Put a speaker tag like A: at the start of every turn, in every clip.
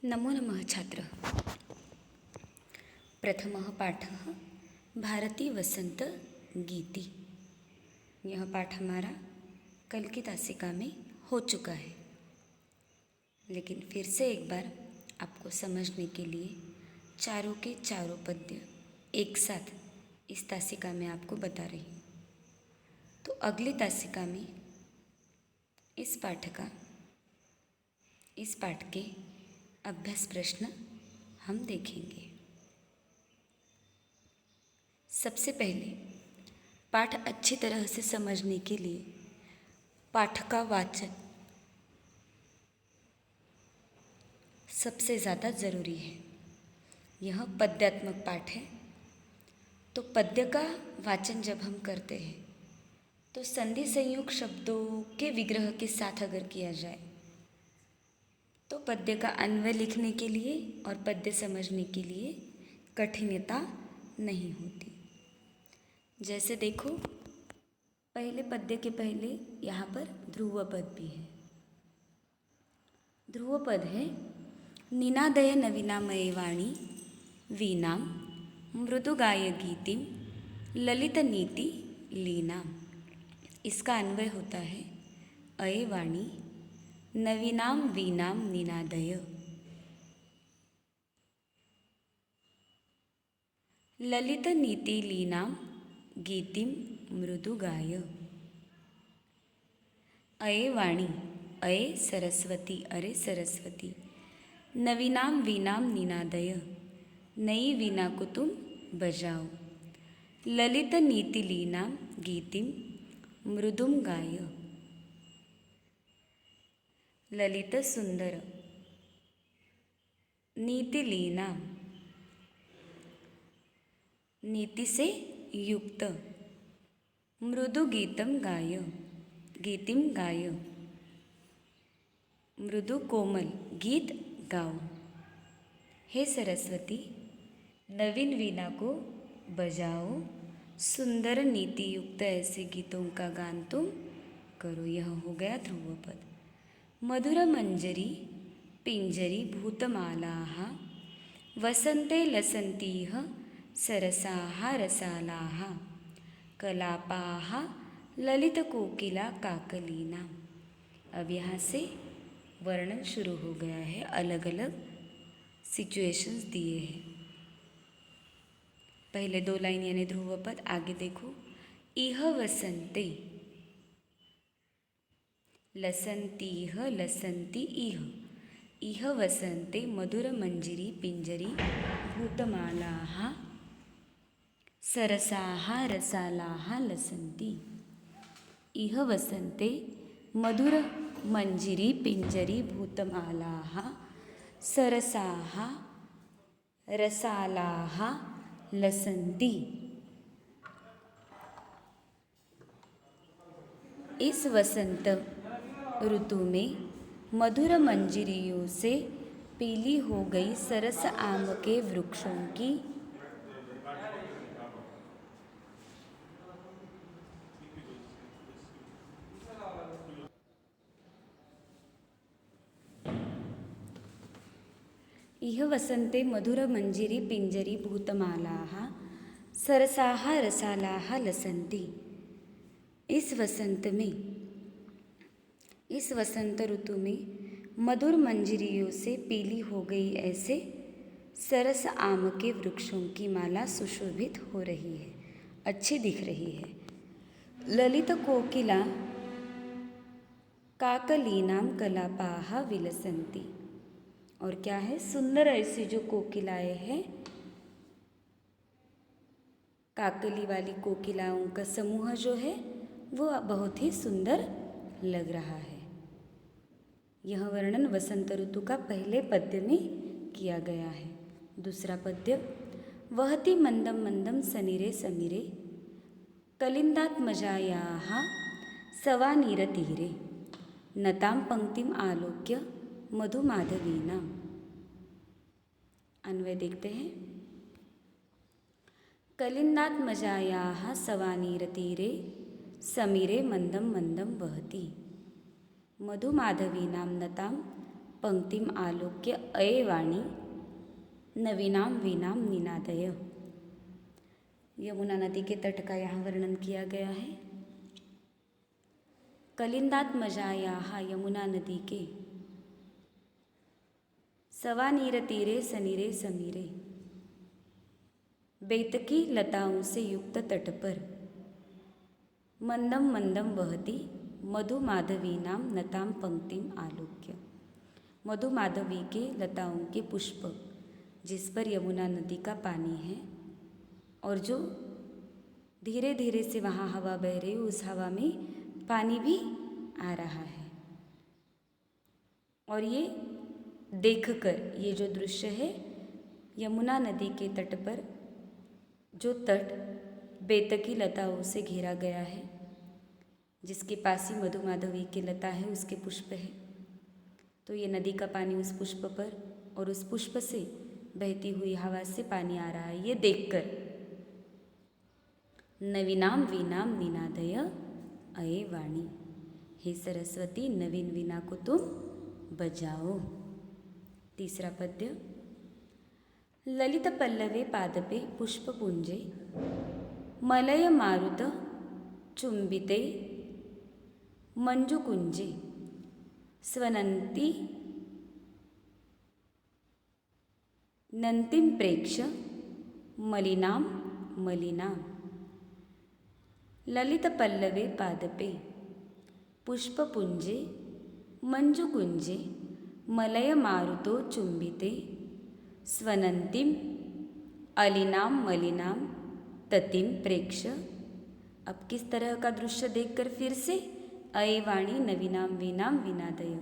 A: नमो नमः छात्र। प्रथमः पाठः भारती वसंत गीति। यह पाठ हमारा कल की तासिका में हो चुका है, लेकिन फिर से एक बार आपको समझने के लिए चारों के चारों पद्य एक साथ इस तासिका में आपको बता रही हूँ। तो अगली तासिका में इस पाठ के अभ्यास प्रश्न हम देखेंगे। सबसे पहले पाठ अच्छी तरह से समझने के लिए पाठ का वाचन सबसे ज़्यादा ज़रूरी है। यह पद्यात्मक पाठ है, तो पद्य का वाचन जब हम करते हैं तो संधि संयुक्त शब्दों के विग्रह के साथ अगर किया जाए तो पद्य का अन्वय लिखने के लिए और पद्य समझने के लिए कठिनता नहीं होती। जैसे देखो, पहले पद्य के पहले यहाँ पर ध्रुव पद भी है। ध्रुव पद है निनादय नवीनामय वाणी वीणां मृदुगाय गीतिम ललित नीति लीना। इसका अन्वय होता है अये वाणी नवीनां वीणां निनादय ललित नीति लीनां गीतिम मृदुगाय। अये वाणी, अये सरस्वती, अरे सरस्वती, नवीनां वीणां निनादय, नई वीणा को तुम बजाओ, ललित नीति लीनां गीतिम मृदुम गाय। ललित सुंदर, नीति लीना नीति से युक्त, मृदु गीतम गाय, गीतिम गाय, मृदु कोमल गीत गाओ। हे सरस्वती, नवीन वीणा को बजाओ, सुंदर नीति युक्त ऐसे गीतों का गान तुम करो। यह हो गया ध्रुव पद। मधुर मंजरी पिंजरी भूतमालाः वसन्ते लसन्तीह सरसाः रसालाः कलापाः ललितकोकिला काकलीना। अब यहाँ से वर्णन शुरू हो गया है, अलग अलग सिचुएशंस दिए हैं। पहले दो लाइन यानी ध्रुव पद, आगे देखो इह वसन्ते, लसन्तीह लसन्ति इह, इह वसन्ते मधुर मंजरी पिंजरी भूतमालाः सरसाः रसालाः लसन्ति। इह वसन्ते मधुर मंजरी पिंजरी भूतमालाः सरसाः रसालाः लसन्ति। इस वसंत ऋतु में मधुर मंजरियों से पीली हो गई सरस आम के वृक्षों की इह वसंते मधुर मंजरी पिंजरी भूतमालाः सरसाः रसालाः लसन्ति। इस वसंत ऋतु में मधुर मंजरियों से पीली हो गई ऐसे सरस आम के वृक्षों की माला सुशोभित हो रही है, अच्छी दिख रही है। ललित कोकिला काकलीनां कलापाः विलसन्ति। और क्या है, सुंदर ऐसी जो कोकिलाएं हैं, काकली वाली कोकिलाओं का समूह जो है वो बहुत ही सुंदर लग रहा है। यह वर्णन वसंत ऋतु का पहले पद्य में किया गया है। दूसरा पद्य वहति मंदम मंदम समीरे समीरे कलिंदात्मजायाः सवानीरतीरे नतां पंक्तिम आलोक्य मधुमाधवीनां। अन्वय देखते हैं। कलिंदात्मजायाः सवानीरतीरे समीरे मंदम मंदम वहति मधुमाधवीनां नतां पंक्तिम आलोक्य अये वाणी नवीनाम वीनाम निनादय। यमुना नदी के तट का यहाँ वर्णन किया गया है। कलिंदात्मजायाः यमुना नदी के सवा नीर तीरे सनीरे समीरे बेतकी लताओं से युक्त तट पर मंदम मंदम बहती मधु माधवी नाम नताम पंक्तिम आलोक्य। मधु माधवी के लताओं के पुष्प जिस पर यमुना नदी का पानी है और जो धीरे धीरे से वहाँ हवा बह रही, उस हवा में पानी भी आ रहा है। और ये देखकर, ये जो दृश्य है यमुना नदी के तट पर, जो तट बेतकी लताओं से घेरा गया है, जिसके पास ही मधु माधवी की लता है, उसके पुष्प है, तो ये नदी का पानी उस पुष्प पर और उस पुष्प से बहती हुई हवा से पानी आ रहा है। ये देखकर नवीनाम वीनाम निनादय अये वाणी, हे सरस्वती नवीन वीणा को तुम बजाओ। तीसरा पद्य। ललित पल्लवे पादपे पुष्पपुंजे मलय मारुत चुंबिते मंजुकुंजे स्वनंती नंतिम प्रेक्ष मलिनाम मलिनाम। ललित पल्लवे पादपे पुष्पपुंजे मंजुकुंजे मलय मारुतो चुंबिते स्वनंतिम अलिनाम मलिनाम ततिम प्रेक्ष। अब किस तरह का दृश्य देखकर फिर से अये वाणी नवीनाम वीनाम विनादय,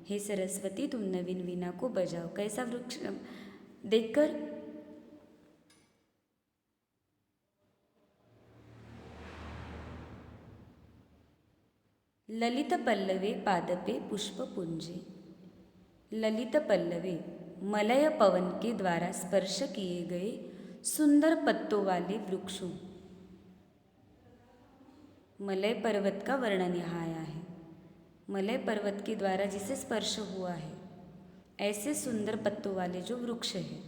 A: हे सरस्वती तुम नवीन वीणा को बजाओ। कैसा वृक्ष देखकर? ललित पल्लवे पादपे पुष्पपुंजे। ललित पल्लवे मलय पवन के द्वारा स्पर्श किए गए सुंदर पत्तों वाले वृक्षों। मलय पर्वत का वर्णन यहाँ आया है। मलय पर्वत के द्वारा जिसे स्पर्श हुआ है, ऐसे सुंदर पत्तों वाले जो वृक्ष है।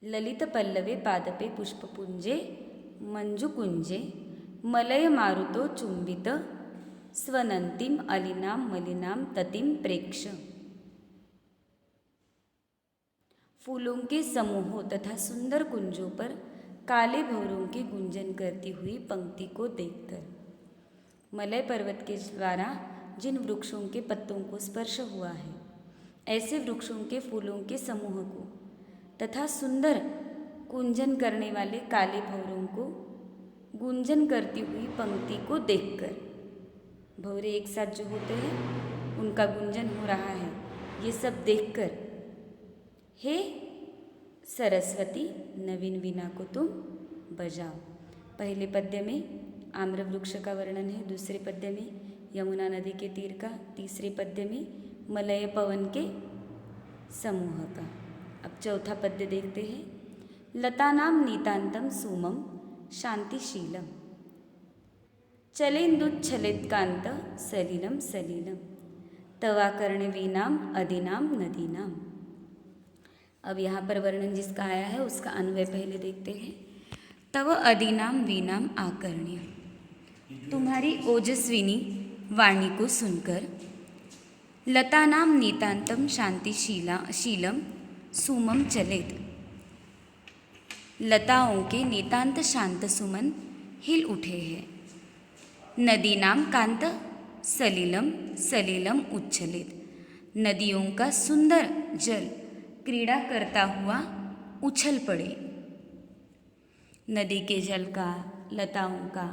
A: ललित पल्लवे पादपे पुष्पपुंजे मंजुकुंजे मलय मारुतो चुंबित स्वनंतिम अलिनाम मलिनाम ततिम प्रेक्ष। फूलों के समूहों तथा सुंदर कुंजों पर काले भंवरों की गुंजन करती हुई पंक्ति को देखकर, मलय पर्वत के द्वारा जिन वृक्षों के पत्तों को स्पर्श हुआ है, ऐसे वृक्षों के फूलों के समूह को तथा सुंदर कुंजन करने वाले काले भंवरों को गुंजन करती हुई पंक्ति को देखकर, भंवरे एक साथ जो होते हैं उनका गुंजन हो रहा है, ये सब देखकर, हे सरस्वती नवीन वीणा को तुम बजाओ। पहले पद्य में आम्र वृक्ष का वर्णन है, दूसरे पद्य में यमुना नदी के तीर का, तीसरे पद्य में मलय पवन के समूह का। अब चौथा पद्य देखते हैं। लतानाम नीतांतम सुमम शांतिशीलम चलेन्दुच्छलितकांत सलिलम सलिलम तवाकर्ण वीणाम अदीनाम नदीनाम। अब यहाँ पर वर्णन जिसका आया है उसका अन्वय पहले देखते हैं। तव अदीनाम वीणाम आकर्ण्य, तुम्हारी ओजस्विनी वाणी को सुनकर, लतानाम नीतांतम शांतिशीलम सुमम चलेत, लताओं के नितांत शांत सुमन हिल उठे हैं। नदीनाम कांत सलिलम सलिलम उच्छलित, नदियों का सुंदर जल क्रीड़ा करता हुआ उछल पड़े। नदी के जल का, लताओं का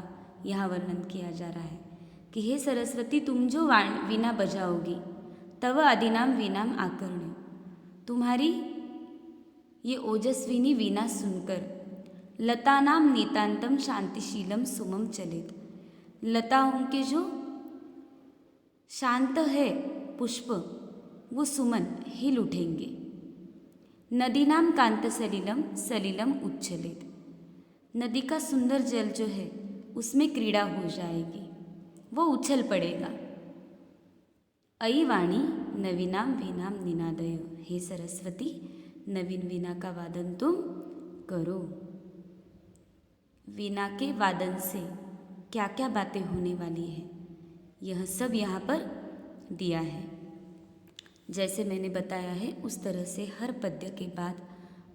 A: यहाँ वर्णन किया जा रहा है कि हे सरस्वती तुम जो वीणा बजाओगी, तव आदिनाम वीणाम आकर्ण्य, तुम्हारी ये ओजस्विनी वीणा सुनकर, लतानाम नीतांतम शांतिशीलम सुमम चलित, लताओं के जो शांत है पुष्प वो सुमन हिल उठेंगे। नदीनाम कांत सलिलम सलिलम उच्छलित, नदी का सुंदर जल जो है उसमें क्रीड़ा हो जाएगी। वो उछल पड़ेगा। अयि वाणी नवीनाम वीणाम निनादय, हे सरस्वती नवीन वीणा का वादन तुम करो। वीणा के वादन से क्या क्या बातें होने वाली है यह सब यहाँ पर दिया है। जैसे मैंने बताया है उस तरह से हर पद्य के बाद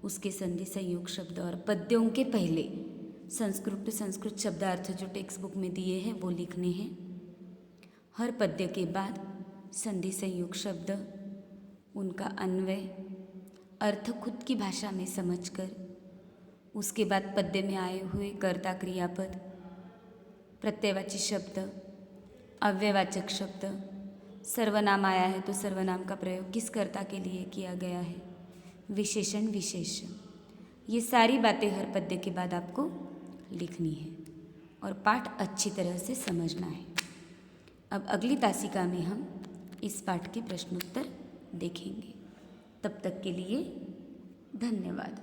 A: उसके संधि संयोग शब्द और पद्यों के पहले संस्कृत शब्दार्थ जो टेक्स्ट बुक में दिए हैं वो लिखने हैं। हर पद्य के बाद संधि संयोग शब्द, उनका अन्वय, अर्थ खुद की भाषा में समझकर, उसके बाद पद्य में आए हुए कर्ता क्रियापद, प्रत्ययवाची शब्द, अव्ययवाचक शब्द, सर्वनाम आया है तो सर्वनाम का प्रयोग किस कर्ता के लिए किया गया है, विशेषण विशेष्य, ये सारी बातें हर पद्य के बाद आपको लिखनी है और पाठ अच्छी तरह से समझना है। अब अगली तासिका में हम इस पाठ के प्रश्नोत्तर देखेंगे। तब तक के लिए धन्यवाद।